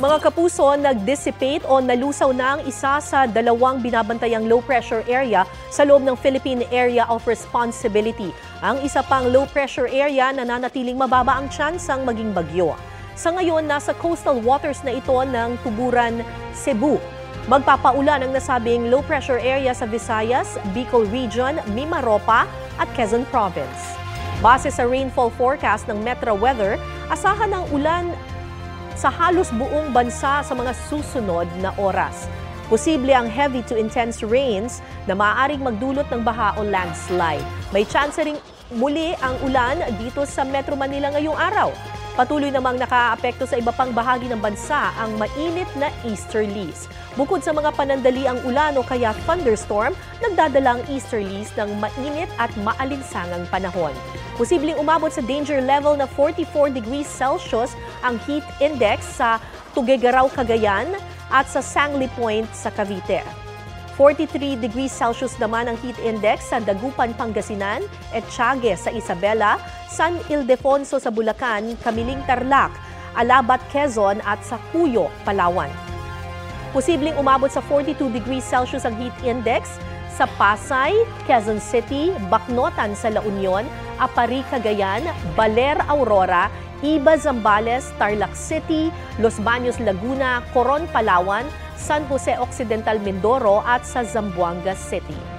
Mga kapuso, nag-dissipate o nalusaw na ang isa sa dalawang binabantayang low-pressure area sa loob ng Philippine Area of Responsibility. Ang isa pang low-pressure area nananatiling mababa ang tsansang maging bagyo. Sa ngayon, nasa coastal waters na ito ng Tuburan, Cebu. Magpapaulan ang nasabing low-pressure area sa Visayas, Bicol Region, Mimaropa at Quezon Province. Base sa rainfall forecast ng Metro Weather, asahan ng ulan sa halos buong bansa sa mga susunod na oras. Posible ang heavy to intense rains na maaaring magdulot ng baha o landslide. May chance ring muli ang ulan dito sa Metro Manila ngayong araw. Patuloy namang nakaaapekto sa iba pang bahagi ng bansa ang mainit na easterlies. Bukod sa mga panandaliang ulan o kaya thunderstorm, nagdadala ang easterlies ng mainit at maalinsangang panahon. Posibleng umabot sa danger level na 44 degrees Celsius ang heat index sa Tuguegarao, Cagayan at sa Sangley Point sa Cavite. 43 degrees Celsius naman ang heat index sa Dagupan, Pangasinan, Etiague sa Isabela, San Ildefonso sa Bulacan, Camiling, Tarlac, Alabat, Quezon at sa Cuyo, Palawan. Posibleng umabot sa 42 degrees Celsius ang heat index sa Pasay, Quezon City, Bacnotan sa La Union, Apari, Cagayan, Baler, Aurora, Iba, Zambales, Tarlac City, Los Baños, Laguna, Coron, Palawan, San Jose Occidental, Mindoro at sa Zamboanga City.